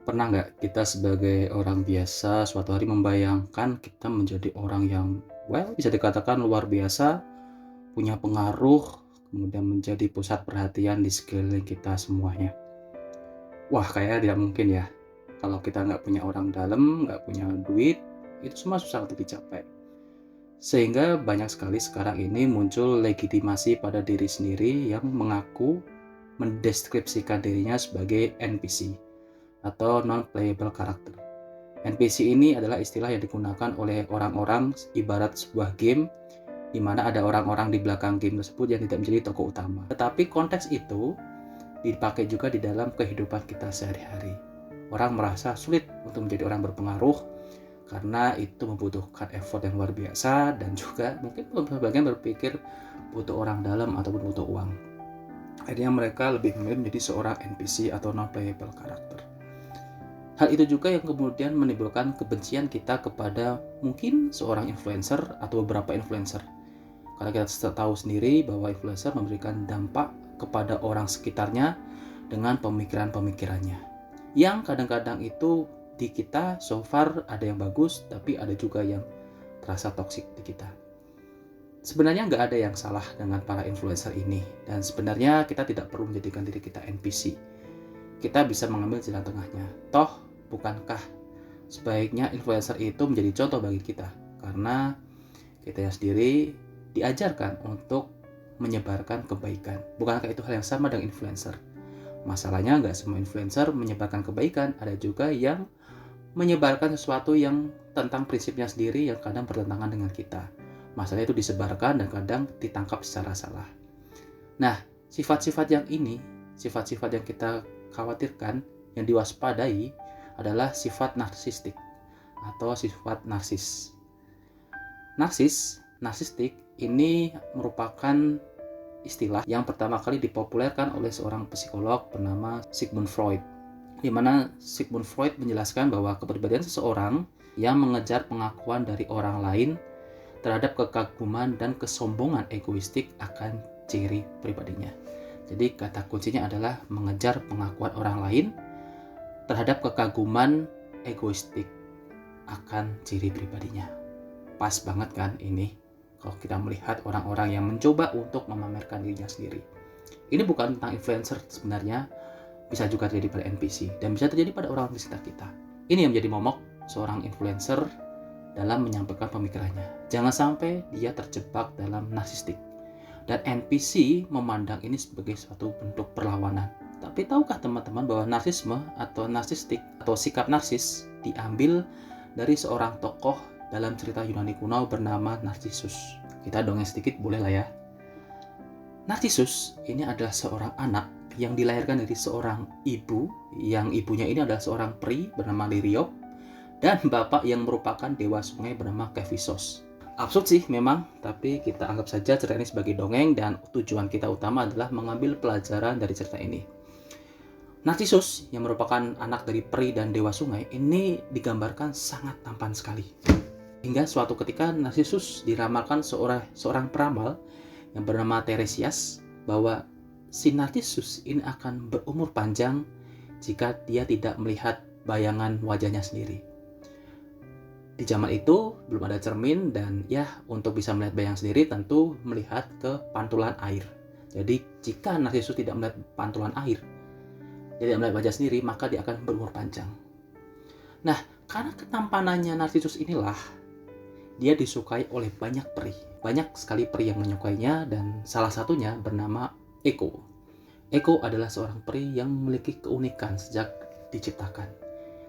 Pernah nggak kita sebagai orang biasa suatu hari membayangkan kita menjadi orang yang, bisa dikatakan luar biasa, punya pengaruh, kemudian menjadi pusat perhatian di sekeliling kita semuanya. Wah, kayaknya tidak mungkin ya. Kalau kita nggak punya orang dalam, nggak punya duit, itu semua susah untuk dicapai. Sehingga banyak sekali sekarang ini muncul legitimasi pada diri sendiri yang mengaku mendeskripsikan dirinya sebagai NPC atau non-playable character. NPC ini adalah istilah yang digunakan oleh orang-orang ibarat sebuah game di mana ada orang-orang di belakang game tersebut yang tidak menjadi tokoh utama. Tetapi konteks itu dipakai juga di dalam kehidupan kita sehari-hari. Orang merasa sulit untuk menjadi orang berpengaruh karena itu membutuhkan effort yang luar biasa dan juga mungkin sebagian berpikir butuh orang dalam ataupun butuh uang. Akhirnya mereka lebih memilih menjadi seorang NPC atau non-playable character. Hal itu juga yang kemudian menimbulkan kebencian kita kepada mungkin seorang influencer atau beberapa influencer. Karena kita tahu sendiri bahwa influencer memberikan dampak kepada orang sekitarnya dengan pemikiran-pemikirannya. Yang kadang-kadang itu di kita so far ada yang bagus, tapi ada juga yang terasa toksik di kita. Sebenarnya nggak ada yang salah dengan para influencer ini, dan sebenarnya kita tidak perlu menjadikan diri kita NPC. Kita bisa mengambil jalan tengahnya. Toh, bukankah sebaiknya influencer itu menjadi contoh bagi kita? Karena kita sendiri diajarkan untuk menyebarkan kebaikan. Bukankah itu hal yang sama dengan influencer? Masalahnya nggak semua influencer menyebarkan kebaikan. Ada juga yang menyebarkan sesuatu yang tentang prinsipnya sendiri yang kadang bertentangan dengan kita. Masalahnya itu disebarkan dan kadang ditangkap secara salah. Nah, sifat-sifat yang ini, sifat-sifat yang kita khawatirkan, yang diwaspadai adalah sifat narsistik atau sifat narsis. Narsistik ini merupakan istilah yang pertama kali dipopulerkan oleh seorang psikolog bernama Sigmund Freud, di mana Sigmund Freud menjelaskan bahwa kepribadian seseorang yang mengejar pengakuan dari orang lain terhadap kekaguman dan kesombongan egoistik akan ciri pribadinya. Jadi kata kuncinya adalah mengejar pengakuan orang lain terhadap kekaguman egoistik akan ciri pribadinya. Pas banget kan ini kalau kita melihat orang-orang yang mencoba untuk memamerkan dirinya sendiri. Ini bukan tentang influencer sebenarnya, bisa juga terjadi pada NPC dan bisa terjadi pada orang di sekitar kita. Ini yang menjadi momok seorang influencer dalam menyampaikan pemikirannya. Jangan sampai dia terjebak dalam narsistik. Dan NPC memandang ini sebagai suatu bentuk perlawanan. Tapi tahukah teman-teman bahwa narsisme atau narsistik atau sikap narsis diambil dari seorang tokoh dalam cerita Yunani kuno bernama Narcissus. Kita dongeng sedikit boleh lah ya. Narcissus ini adalah seorang anak yang dilahirkan dari seorang ibu, yang ibunya ini adalah seorang peri bernama Liriop, dan bapak yang merupakan dewa sungai bernama Kephisos. Absurd sih memang, tapi kita anggap saja cerita ini sebagai dongeng dan tujuan kita utama adalah mengambil pelajaran dari cerita ini. Narcissus yang merupakan anak dari peri dan dewa sungai ini digambarkan sangat tampan sekali. Hingga suatu ketika Narcissus diramalkan seorang peramal yang bernama Tiresias bahwa si Narcissus ini akan berumur panjang jika dia tidak melihat bayangan wajahnya sendiri. Di zaman itu belum ada cermin dan ya untuk bisa melihat bayang sendiri tentu melihat ke pantulan air. Jadi jika Narcissus tidak melihat pantulan air, dia tidak melihat wajah sendiri, maka dia akan berumur panjang. Nah, karena ketampanannya Narcissus inilah dia disukai oleh banyak peri. Banyak sekali peri yang menyukainya dan salah satunya bernama Echo. Echo adalah seorang peri yang memiliki keunikan sejak diciptakan,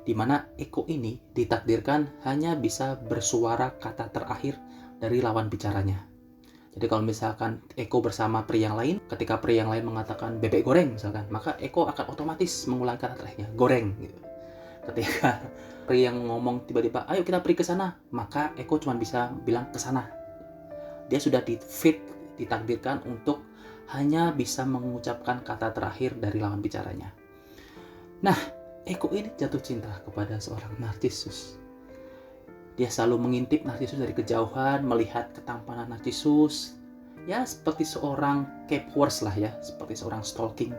di mana Echo ini ditakdirkan hanya bisa bersuara kata terakhir dari lawan bicaranya. Jadi kalau misalkan Echo bersama peri yang lain, ketika peri yang lain mengatakan bebek goreng misalkan, maka Echo akan otomatis mengulang kata terakhirnya, goreng gitu. Ketika peri yang ngomong tiba-tiba, ayo kita pergi ke sana, maka Echo cuma bisa bilang ke sana. Dia sudah ditakdirkan untuk hanya bisa mengucapkan kata terakhir dari lawan bicaranya. Nah, Echo ini jatuh cinta kepada seorang Narcissus. Dia selalu mengintip Narcissus dari kejauhan, melihat ketampanan Narcissus. Ya, seperti seorang cape horse lah ya, seperti seorang stalking.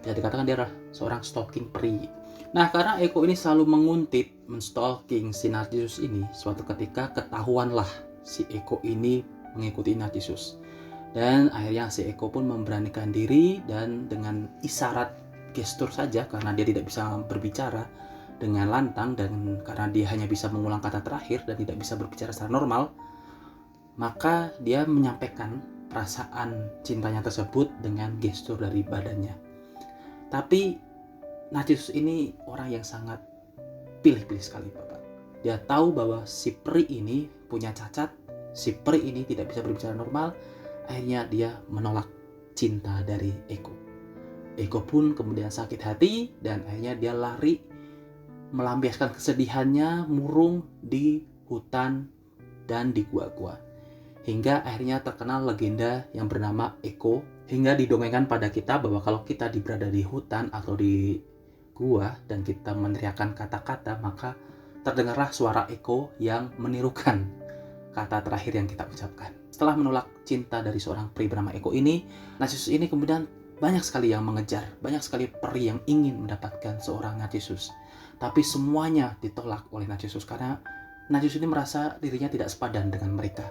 Bisa dikatakan dia adalah seorang stalking peri. Nah, karena Eko ini selalu menguntit, menstalking si Narcissus ini, suatu ketika ketahuanlah si Eko ini mengikuti Narcissus. Dan akhirnya si Eko pun memberanikan diri dan dengan isyarat gestur saja, karena dia tidak bisa berbicara dengan lantang dan karena dia hanya bisa mengulang kata terakhir dan tidak bisa berbicara secara normal, maka dia menyampaikan perasaan cintanya tersebut dengan gestur dari badannya. Tapi Narcissus ini orang yang sangat pilih-pilih sekali, Bapak. Dia tahu bahwa si peri ini punya cacat, si peri ini tidak bisa berbicara normal, akhirnya dia menolak cinta dari Eko. Eko pun kemudian sakit hati dan akhirnya dia lari melampiaskan kesedihannya, murung di hutan dan di gua-gua. Hingga akhirnya terkenal legenda yang bernama Eko, hingga didongengkan pada kita bahwa kalau kita berada di hutan atau di gua dan kita meneriakkan kata-kata, maka terdengarlah suara Eko yang menirukan kata terakhir yang kita ucapkan. Setelah menolak cinta dari seorang peri bernama Eko ini, Narcissus ini kemudian banyak sekali yang mengejar, banyak sekali peri yang ingin mendapatkan seorang Narcissus. Tapi semuanya ditolak oleh Narcissus karena Narcissus ini merasa dirinya tidak sepadan dengan mereka.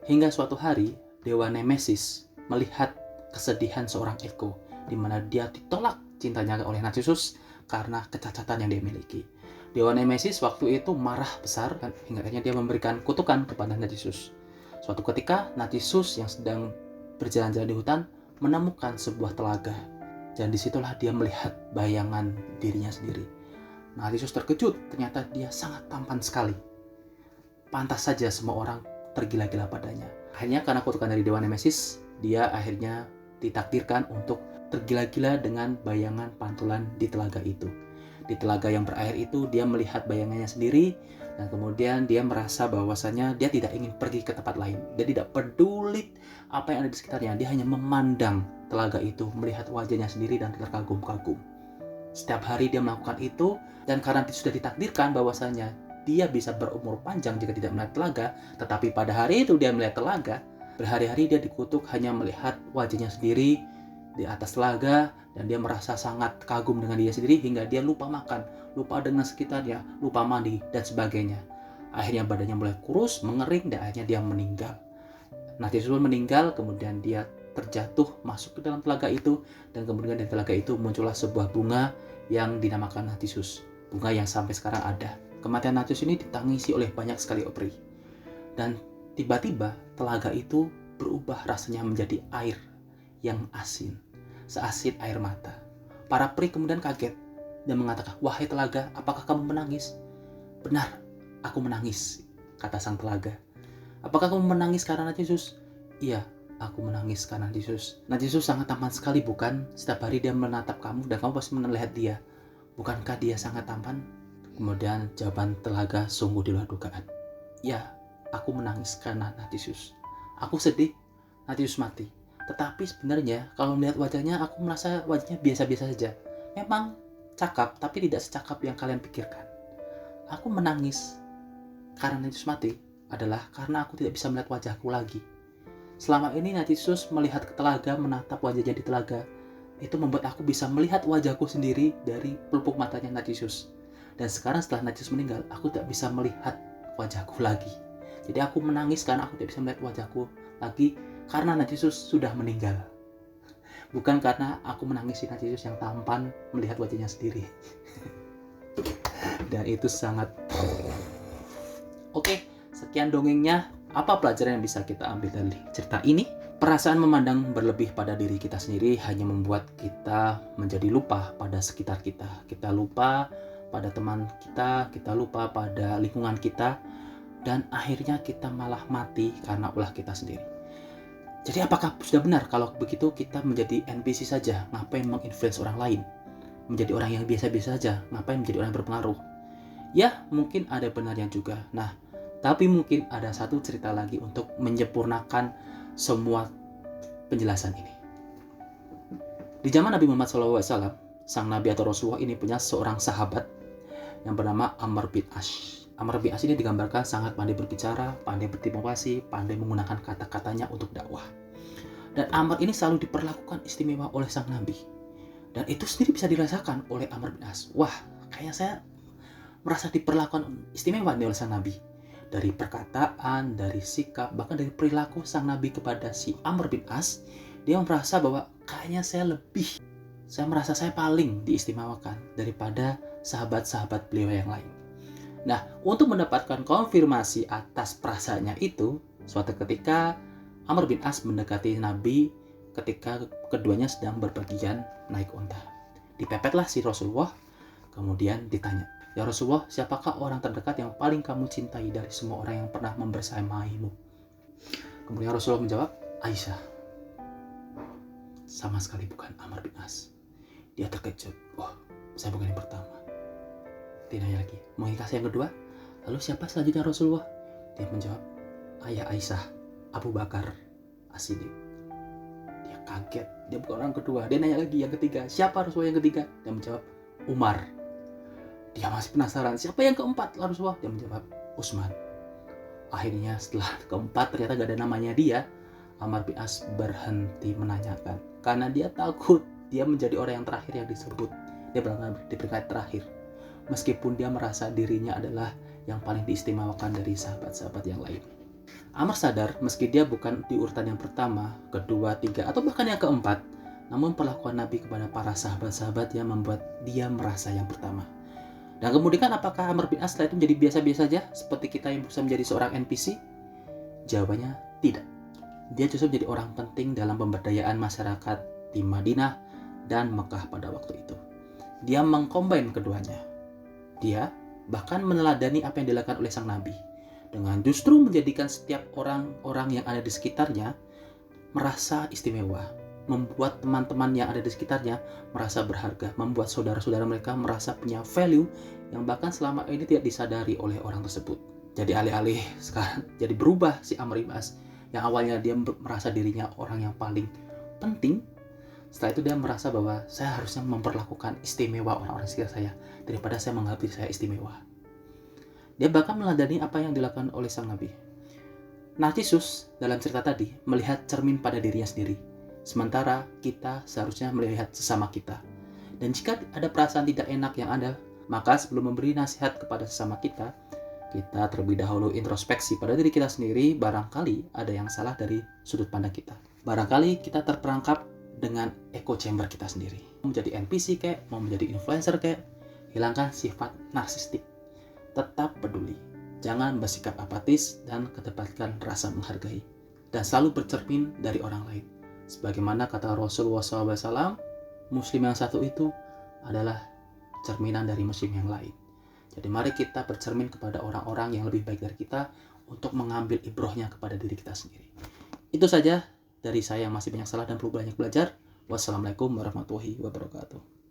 Hingga suatu hari, Dewa Nemesis melihat kesedihan seorang Eko, di mana dia ditolak cintanya oleh Narcissus karena kecacatan yang dia miliki. Dewa Nemesis waktu itu marah besar dan hingga akhirnya dia memberikan kutukan kepada Narcissus. Suatu ketika Narcissus yang sedang berjalan-jalan di hutan menemukan sebuah telaga dan disitulah dia melihat bayangan dirinya sendiri. Narcissus terkejut, ternyata dia sangat tampan sekali. Pantas saja semua orang tergila-gila padanya. Akhirnya karena kutukan dari Dewa Nemesis, dia akhirnya ditakdirkan untuk tergila-gila dengan bayangan pantulan di telaga itu. Di telaga yang berair itu dia melihat bayangannya sendiri dan kemudian dia merasa bahwasanya dia tidak ingin pergi ke tempat lain. Dia tidak peduli apa yang ada di sekitarnya. Dia hanya memandang telaga itu, melihat wajahnya sendiri dan terkagum-kagum. Setiap hari dia melakukan itu dan karena sudah ditakdirkan bahwasanya dia bisa berumur panjang jika tidak melihat telaga, tetapi pada hari itu dia melihat telaga, berhari-hari dia dikutuk hanya melihat wajahnya sendiri di atas telaga dan dia merasa sangat kagum dengan dirinya sendiri hingga dia lupa makan, lupa dengan sekitarnya, lupa mandi dan sebagainya. Akhirnya badannya mulai kurus, mengering dan akhirnya dia meninggal. Narcissus pun meninggal, kemudian dia terjatuh masuk ke dalam telaga itu dan kemudian dari telaga itu muncullah sebuah bunga yang dinamakan Narcissus, bunga yang sampai sekarang ada. Kematian Narcissus ini ditangisi oleh banyak sekali peri dan tiba-tiba telaga itu berubah rasanya menjadi air yang asin, seasin air mata. Para peri kemudian kaget dan mengatakan, "Wahai telaga, apakah kamu menangis?" "Benar, aku menangis," kata sang telaga. "Apakah kamu menangis karena Narcissus?" "Iya, aku menangis karena Narcissus. Narcissus sangat tampan sekali, bukan? Setiap hari dia menatap kamu dan kamu pasti melihat dia. Bukankah dia sangat tampan?" Kemudian jawaban telaga sungguh di luar dugaan. "Ya, aku menangis karena Narcissus. Aku sedih, Narcissus mati. Tetapi sebenarnya kalau melihat wajahnya, aku merasa wajahnya biasa-biasa saja. Memang cakap, tapi tidak secakap yang kalian pikirkan. Aku menangis karena Narcissus mati adalah karena aku tidak bisa melihat wajahku lagi. Selama ini Narcissus melihat ke telaga, menatap wajahnya di telaga. Itu membuat aku bisa melihat wajahku sendiri dari pelupuk matanya Narcissus. Dan sekarang setelah Narcissus meninggal, aku tidak bisa melihat wajahku lagi. Jadi aku menangis karena aku tidak bisa melihat wajahku lagi karena Narcissus sudah meninggal. Bukan karena aku menangisi Narcissus yang tampan melihat wajahnya sendiri." Dan itu sangat... Oke, sekian dongengnya. Apa pelajaran yang bisa kita ambil dari cerita ini? Perasaan memandang berlebih pada diri kita sendiri hanya membuat kita menjadi lupa pada sekitar kita. Kita lupa pada teman kita lupa pada lingkungan kita, dan akhirnya kita malah mati karena ulah kita sendiri. Jadi apakah sudah benar kalau begitu kita menjadi NPC saja, ngapain menginfluence orang lain? Menjadi orang yang biasa-biasa saja, ngapain menjadi orang yang berpengaruh? Ya, mungkin ada benarnya juga. Nah, tapi mungkin ada satu cerita lagi untuk menyempurnakan semua penjelasan ini. Di zaman Nabi Muhammad SAW, sang Nabi atau Rasulullah ini punya seorang sahabat yang bernama Amr bin Ash. Amr bin Ash ini digambarkan sangat pandai berbicara, pandai berdiplomasi, pandai menggunakan kata-katanya untuk dakwah. Dan Amr ini selalu diperlakukan istimewa oleh sang Nabi. Dan itu sendiri bisa dirasakan oleh Amr bin As. Wah, kayaknya saya merasa diperlakukan istimewa nih oleh sang Nabi. Dari perkataan, dari sikap, bahkan dari perilaku sang Nabi kepada si Amr bin As, dia merasa bahwa kayaknya saya merasa saya paling diistimewakan daripada sahabat-sahabat beliau yang lain. Nah, untuk mendapatkan konfirmasi atas perasaannya itu, suatu ketika Amr bin As mendekati Nabi ketika keduanya sedang berpergian naik unta. Dipepetlah si Rasulullah, kemudian ditanya, "Ya Rasulullah, siapakah orang terdekat yang paling kamu cintai dari semua orang yang pernah membersamaimu?" Kemudian Rasulullah menjawab, "Aisyah." Sama sekali bukan Amr bin As. Dia terkejut. "Wah, saya bukan yang pertama." Dia nanya lagi, "Mau kasih yang kedua? Lalu siapa selanjutnya Rasulullah?" Dia menjawab, "Ayah Aisyah, Abu Bakar As-Siddiq." Dia kaget, dia bukan orang kedua. Dia nanya lagi yang ketiga, "Siapa Rasulullah yang ketiga?" Dia menjawab, "Umar." Dia masih penasaran, "Siapa yang keempat Rasulullah?" Dia menjawab, "Utsman." Akhirnya setelah keempat ternyata gak ada namanya dia, Amr bin As berhenti menanyakan. Karena dia takut dia menjadi orang yang terakhir yang disebut. Dia berangkat di peringkat terakhir. Meskipun dia merasa dirinya adalah yang paling diistimewakan dari sahabat-sahabat yang lain. Amr sadar meski dia bukan di urutan yang pertama, kedua, tiga, atau bahkan yang keempat, namun perlakuan Nabi kepada para sahabat-sahabat yang membuat dia merasa yang pertama. Dan kemudian apakah Amr bin As setelah itu menjadi biasa-biasa saja seperti kita yang bisa menjadi seorang NPC? Jawabannya tidak. Dia justru menjadi orang penting dalam pemberdayaan masyarakat di Madinah dan Mekah pada waktu itu. Dia mengcombine keduanya. Dia bahkan meneladani apa yang dilakukan oleh sang Nabi dengan justru menjadikan setiap orang-orang yang ada di sekitarnya merasa istimewa, membuat teman-teman yang ada di sekitarnya merasa berharga, membuat saudara-saudara mereka merasa punya value yang bahkan selama ini tidak disadari oleh orang tersebut. Jadi alih-alih sekarang jadi berubah si Amr bin As yang awalnya dia merasa dirinya orang yang paling penting, setelah itu dia merasa bahwa saya harusnya memperlakukan istimewa orang-orang sekitar saya daripada saya menganggap diri saya istimewa. Dia bahkan meladani apa yang dilakukan oleh sang Nabi. Narsisus dalam cerita tadi melihat cermin pada dirinya sendiri, sementara kita seharusnya melihat sesama kita. Dan jika ada perasaan tidak enak yang ada, maka sebelum memberi nasihat kepada sesama kita terlebih dahulu introspeksi pada diri kita sendiri. Barangkali ada yang salah dari sudut pandang kita. Barangkali kita terperangkap dengan echo chamber kita sendiri. Mau menjadi NPC kayak, mau menjadi influencer kayak, hilangkan sifat narsistik. Tetap peduli. Jangan bersikap apatis dan kedepankan rasa menghargai. Dan selalu bercermin dari orang lain. Sebagaimana kata Rasulullah SAW, Muslim yang satu itu adalah cerminan dari Muslim yang lain. Jadi mari kita bercermin kepada orang-orang yang lebih baik dari kita untuk mengambil ibrohnya kepada diri kita sendiri. Itu saja dari saya yang masih banyak salah dan perlu banyak belajar. Wassalamualaikum warahmatullahi wabarakatuh.